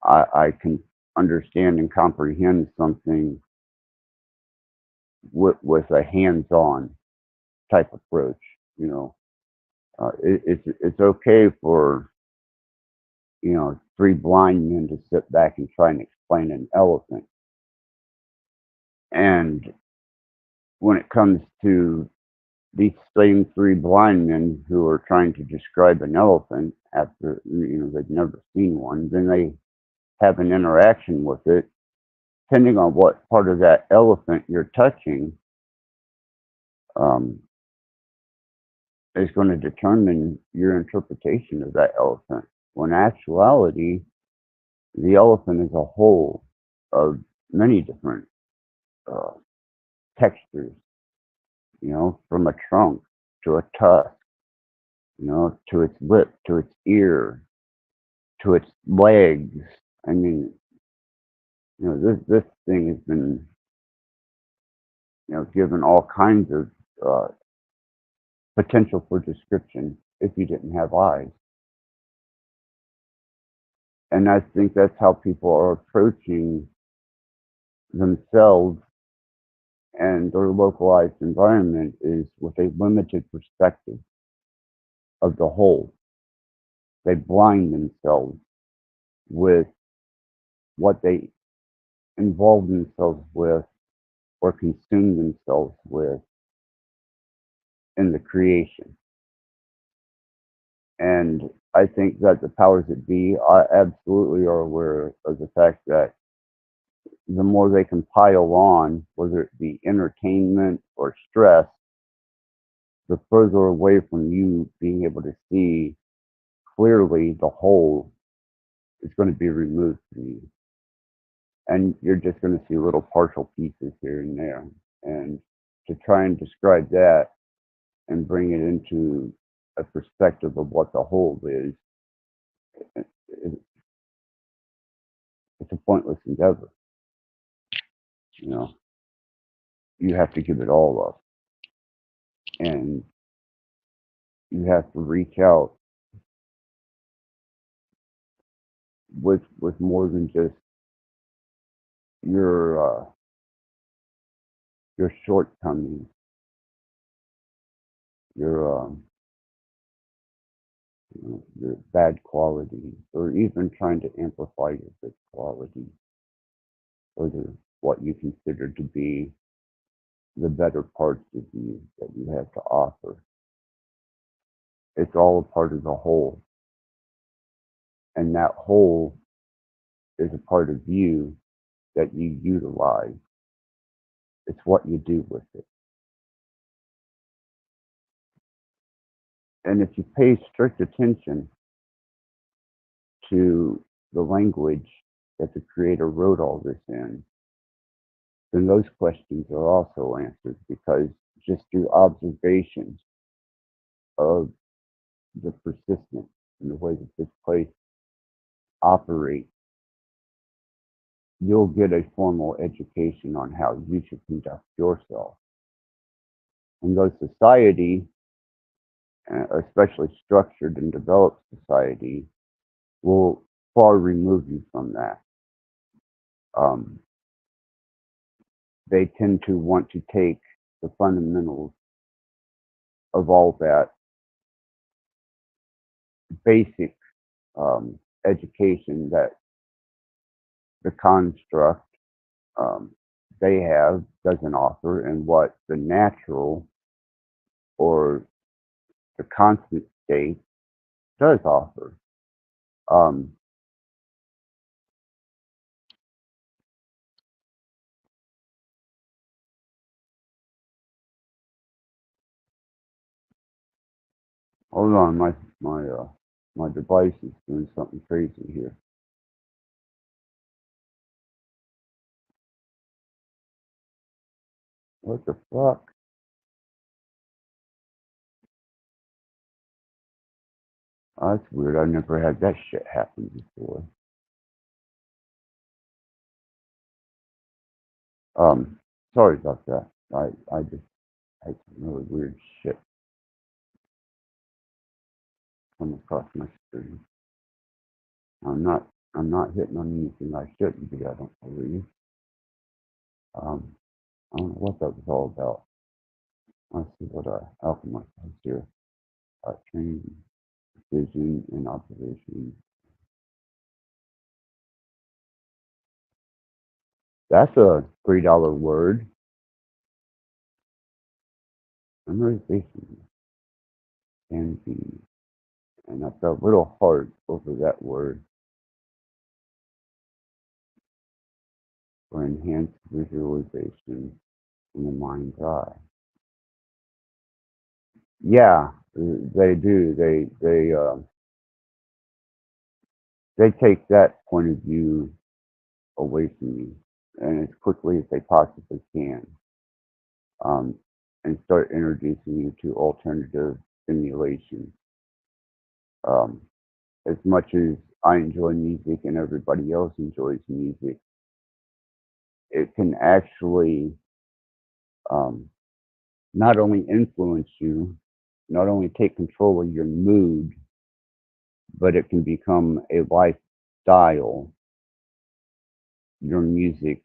I can understand and comprehend something with a hands-on type approach. You know, it's okay for three blind men to sit back and try and explain an elephant, and when it comes to these same three blind men who are trying to describe an elephant after they've never seen one, then they have an interaction with it. Depending on what part of that elephant you're touching, um, is going to determine your interpretation of that elephant. When in actuality, the elephant is a whole of many different uh, textures, from a trunk to a tusk, to its lip, to its ear, to its legs. I mean, this thing has been, given all kinds of potential for description if you didn't have eyes. And I think that's how people are approaching themselves and their localized environment, is with a limited perspective of the whole. They blind themselves with what they involve themselves with or consume themselves with in the creation. And I think that the powers that be are absolutely are aware of the fact that the more they can pile on, whether it be entertainment or stress, the further away from you being able to see clearly the whole is going to be removed from you. And you're just going to see little partial pieces here and there. And to try and describe that and bring it into a perspective of what the whole is, it's a pointless endeavor. You know, you have to give it all up. And you have to reach out with more than just your shortcomings, your your bad qualities, or even trying to amplify your good qualities, or what you consider to be the better parts of you that you have to offer. It's all a part of the whole, and that whole is a part of you that you utilize. It's what you do with it. And if you pay strict attention to the language that the Creator wrote all this in, then those questions are also answered, because just through observation of the persistence and the way that this place operates, you'll get a formal education on how you should conduct yourself. And though society, especially structured and developed society, will far remove you from that. They tend to want to take the fundamentals of all that basic education that the construct they have doesn't offer, and what the natural or the constant state does offer. Hold on, my device is doing something crazy here. What the fuck? Oh, that's weird. I've never had that shit happen before. Sorry about that. I just had some really weird shit come across my screen. I'm not hitting on anything I shouldn't be, I don't believe. I don't know what that was all about. Let's see what Alchemist has here. Training, vision, and observation. That's a $3 word. Memorization can be, and I felt a little hard over that word, for enhanced visualization in the mind's eye. Yeah, they do. They take that point of view away from you, and as quickly as they possibly can, and start introducing you to alternative stimulation. As much as I enjoy music and everybody else enjoys music, it can actually not only influence you, not only take control of your mood, but it can become a lifestyle. Your music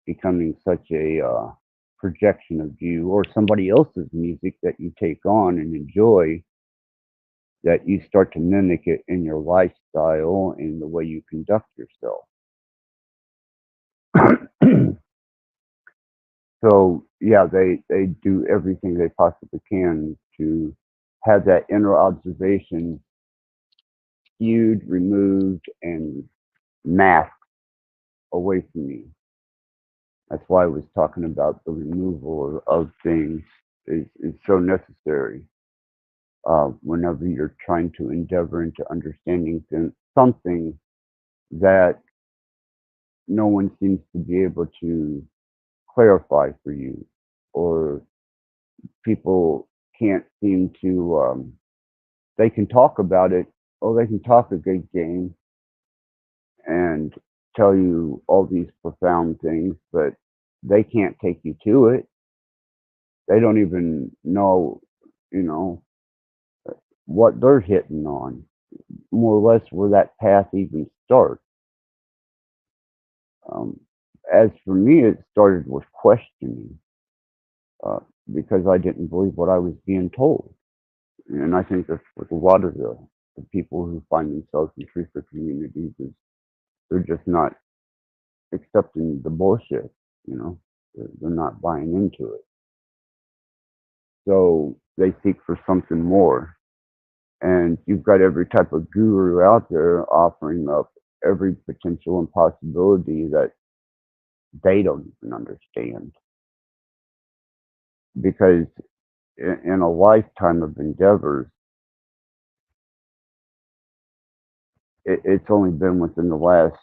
becoming such a projection of you or somebody else's music that you take on and enjoy, that you start to mimic it in your lifestyle and the way you conduct yourself. So yeah, they do everything they possibly can to have that inner observation skewed, removed, and masked away from you. That's why I was talking about the removal of things is so necessary whenever you're trying to endeavor into understanding something that no one seems to be able to clarify for you, or people can't seem to. They can talk about it. Oh, they can talk a good game and tell you all these profound things, but they can't take you to it. They don't even know, you know, what they're hitting on, more or less where that path even starts. Um, as for me, it started with questioning uh, because I didn't believe what I was being told. And I think that's with a lot of the people who find themselves in truther communities is they're just not accepting the bullshit, you know. They're not buying into it. So they seek for something more. And you've got every type of guru out there offering up every potential impossibility that they don't even understand. Because in a lifetime of endeavors, it's only been within the last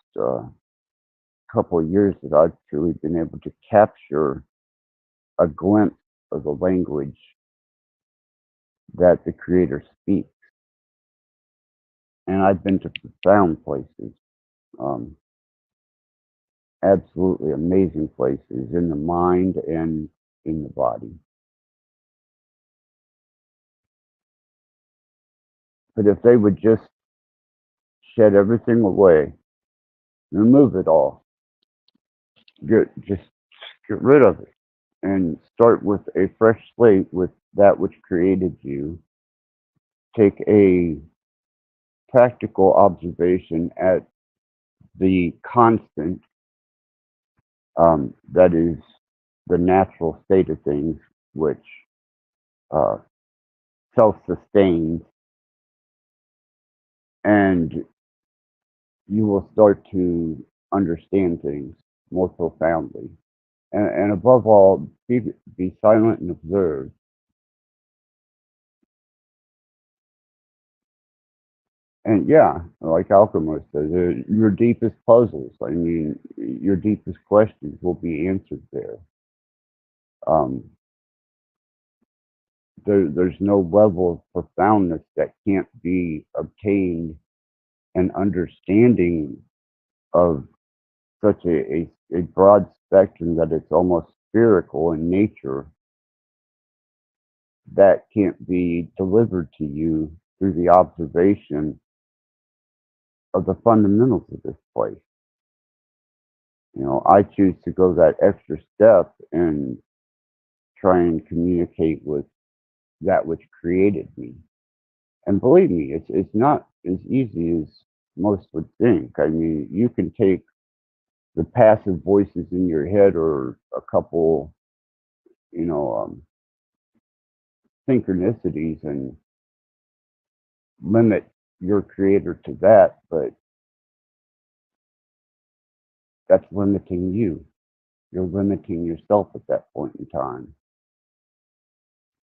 couple of years that I've truly been able to capture a glimpse of the language that the Creator speaks. And I've been to profound places, um, absolutely amazing places in the mind and in the body. But if they would just shed everything away, remove it all, just get rid of it, and start with a fresh slate with that which created you. Take a practical observation at the constant that is the natural state of things, which uh, self-sustains, and you will start to understand things more profoundly. And above all, be silent and observe. And yeah, like Alchemist says, your deepest puzzles, I mean, your deepest questions will be answered there. Um, there's no level of profoundness that can't be obtained and understanding of such a broad spectrum that it's almost spherical in nature that can't be delivered to you through the observation of the fundamentals of this place. You know, I choose to go that extra step and try and communicate with that which created me. And believe me, it's not as easy as most would think. I mean, you can take the passive voices in your head or a couple, you know, synchronicities and limit your creator to that, but that's limiting you. You're limiting yourself at that point in time.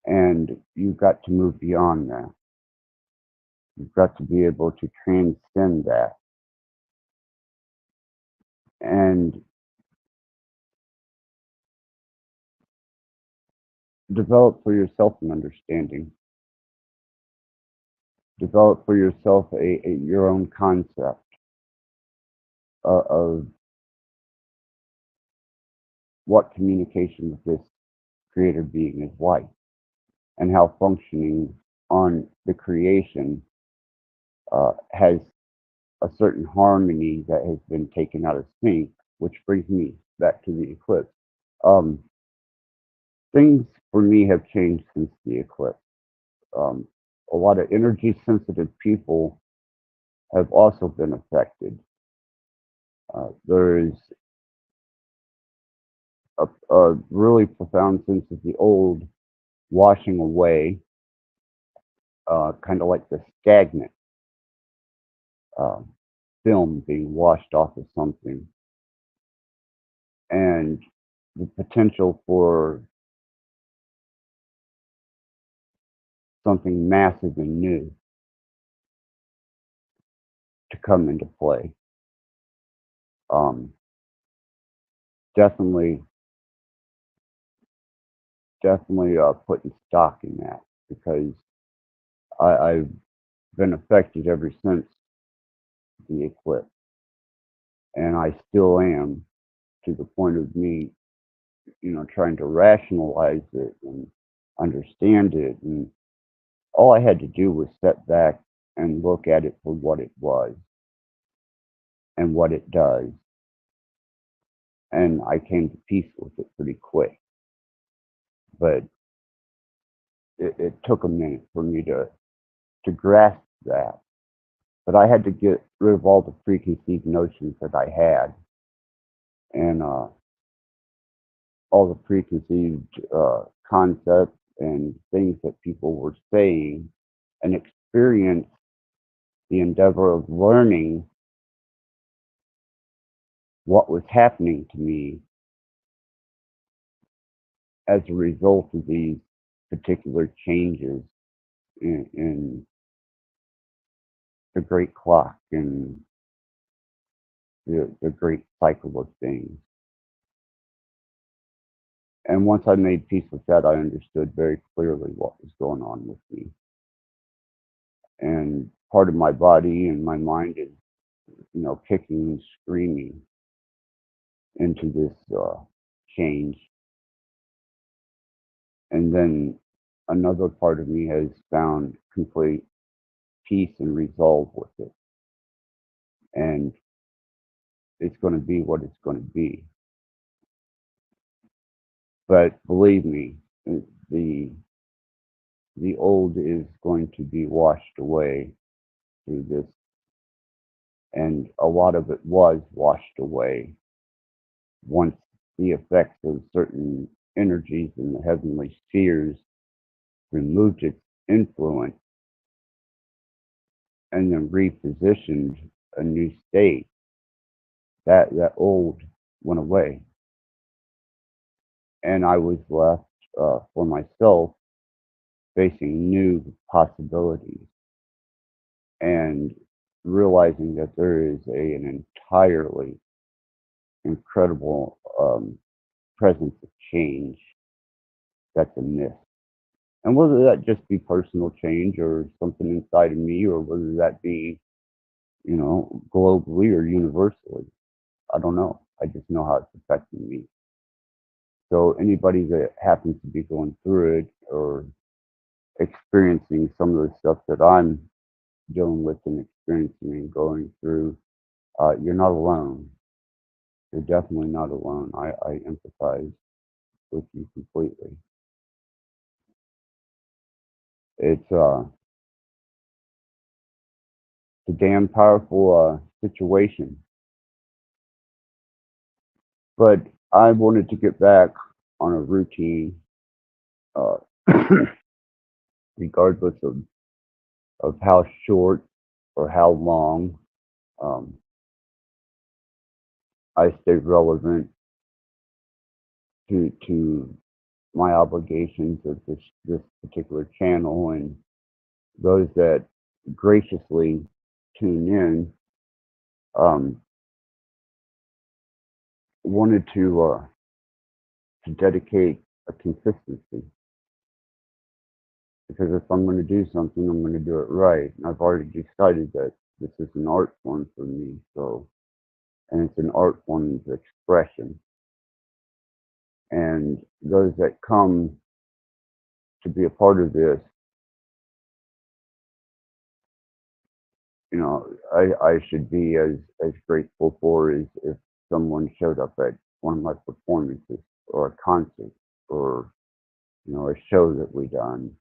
And you've got to move beyond that. You've got to be able to transcend that and develop for yourself an understanding. Develop for yourself your own concept of what communication with this creator being is like and how functioning on the creation has a certain harmony that has been taken out of sync, which brings me back to the eclipse. Um, things for me have changed since the eclipse. Um, a lot of energy sensitive people have also been affected. There is a really profound sense of the old washing away, kind of like the stagnant. uh, film being washed off of something, and the potential for something massive and new to come into play. Um, definitely, definitely putting stock in that, because I've been affected ever since the eclipse, and I still am, to the point of me, trying to rationalize it and understand it. And all I had to do was step back and look at it for what it was and what it does. And I came to peace with it pretty quick. But it took a minute for me to grasp that. But I had to get rid of all the preconceived notions that I had, and all the preconceived concepts and things that people were saying, and experience the endeavor of learning what was happening to me as a result of these particular changes in the great clock and the great cycle of things. And once I made peace with that, I understood very clearly what was going on with me. And part of my body and my mind is, kicking and screaming into this change. And then another part of me has found complete peace and resolve with it. And it's going to be what it's going to be. But believe me, the the old is going to be washed away through this, and a lot of it was washed away once the effects of certain energies in the heavenly spheres removed its influence and then repositioned a new state. That old went away, and I was left for myself facing new possibilities and realizing that there is an entirely incredible presence of change that's amiss. And whether that just be personal change or something inside of me, or whether that be, globally or universally, I don't know. I just know how it's affecting me. So anybody that happens to be going through it or experiencing some of the stuff that I'm dealing with and experiencing and going through, you're not alone. You're definitely not alone. I empathize with you completely. It's a damn powerful situation. But I wanted to get back on a routine, uh, regardless of how short or how long. Um, I stay relevant to my obligations of this particular channel, and those that graciously tune in wanted to dedicate a consistency, because if I'm going to do something, I'm going to do it right. And I've already decided that this is an art form for me, and it's an art form of expression. And those that come to be a part of this, I should be as grateful for as if someone showed up at one of my performances or a concert or a show that we done.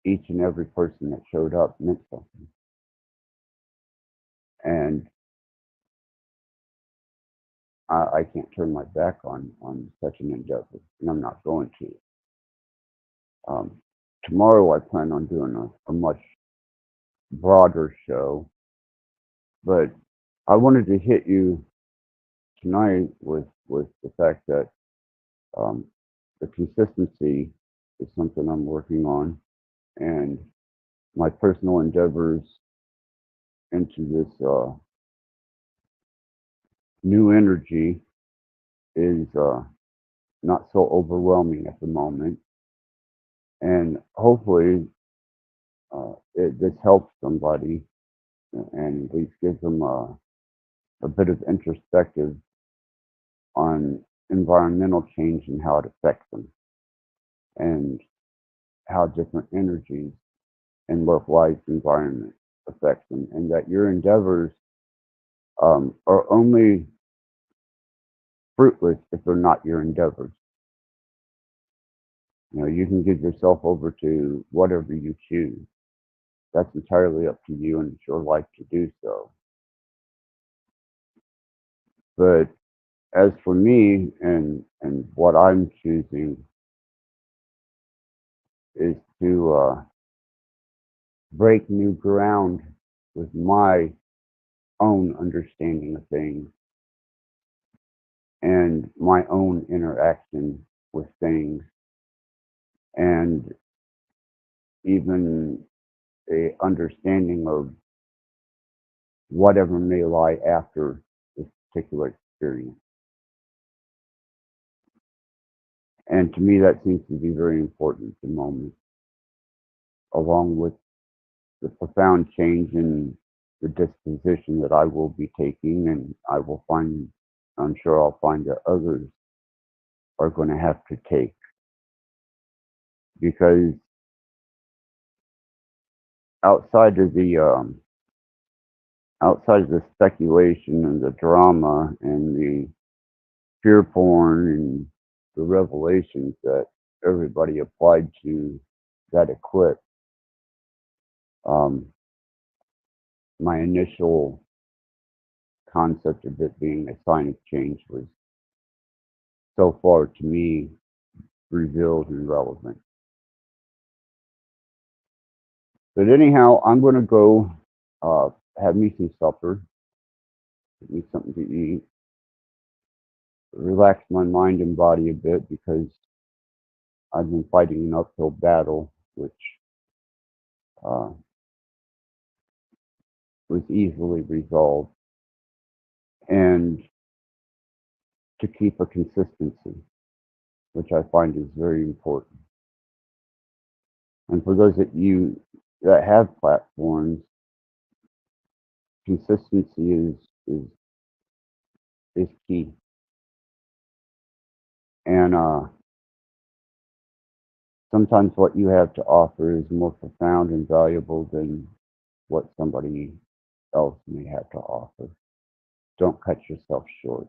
Each and every person that showed up meant something, and I can't turn my back on such an endeavor, and I'm not going to. Tomorrow I plan on doing a much broader show, but I wanted to hit you tonight with the fact that um, the consistency is something I'm working on, and my personal endeavors into this new energy is not so overwhelming at the moment, and hopefully this helps somebody and at least gives them a bit of introspective on environmental change and how it affects them, and how different energies and localized environment affects them, and that your endeavors are only fruitless if they're not your endeavors. You know, you can give yourself over to whatever you choose. That's entirely up to you, and it's your life to do so. But as for me and what I'm choosing is to break new ground with my own understanding of things and my own interaction with things, and even a understanding of whatever may lie after this particular experience. And to me, that seems to be very important at the moment, along with the profound change in the disposition that I will be taking, and I'm sure I'll find that others are going to have to take, because outside of the speculation and the drama and the fear porn and the revelations that everybody applied to that eclipse, um, my initial concept of it being a sign of change was so far to me revealed and relevant. But anyhow, I'm going to go have me some supper, get me something to eat, relax my mind and body a bit, because I've been fighting an uphill battle, which uh, was easily resolved, and to keep a consistency, which I find is very important. And for those that have platforms, consistency is key. And sometimes what you have to offer is more profound and valuable than what somebody else may have to offer. Don't cut yourself short.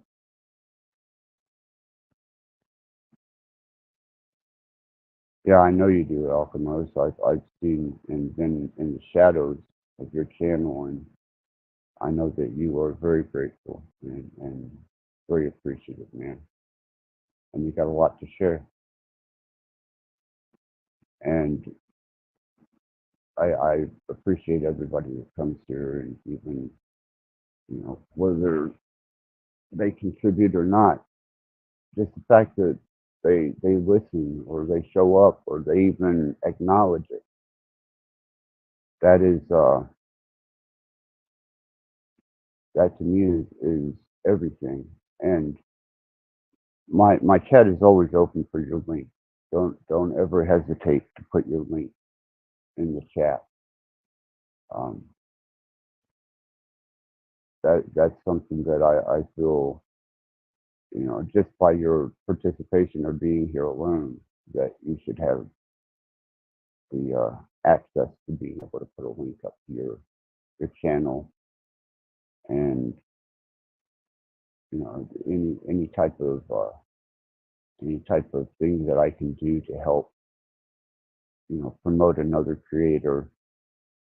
Yeah, I know you do, Alchemos. I've seen and been in the shadows of your channel, and I know that you are very grateful and very appreciative, man. And you got a lot to share. And I appreciate everybody that comes here, and even, you know, whether they contribute or not, just the fact that they listen, or they show up, or they even acknowledge it. That is that to me is everything. And my chat is always open for your link. Don't ever hesitate to put your link in the chat. Um, that's something that I feel, you know, just by your participation or being here alone, that you should have the access to being able to put a link up to your channel, and you know, any type of thing that I can do to help, you know, promote another creator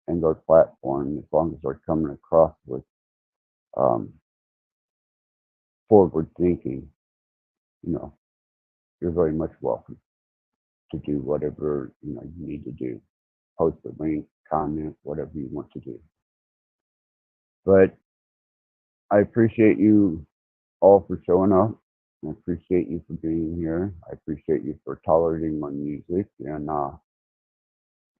and their platform, as long as they're coming across with um, forward thinking, you know, you're very much welcome to do whatever, you know, you need to do. post a link, comment, whatever you want to do. But I appreciate you all for showing up. I appreciate you for being here. I appreciate you for tolerating my music. And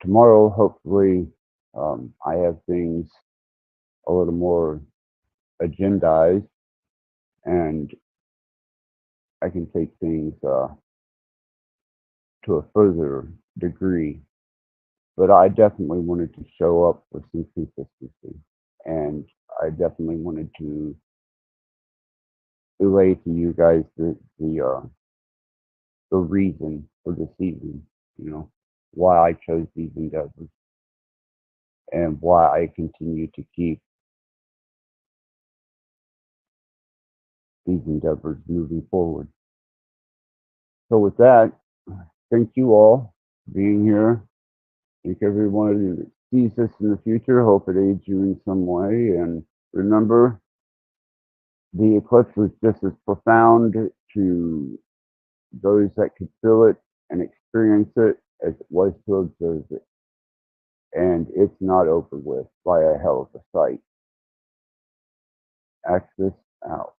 tomorrow, hopefully, I have things a little more agendized and I can take things to a further degree. But I definitely wanted to show up with some consistency. And I definitely wanted to relay to you guys the reason for the season, you know, why I chose these endeavors and why I continue to keep these endeavors moving forward. So with that, thank you all for being here. Thank everyone who sees this in the future. Hope it aids you in some way. And remember, the eclipse was just as profound to those that could feel it and experience it as it was to observe it. And it's not over with by a hell of a sight. Axis out.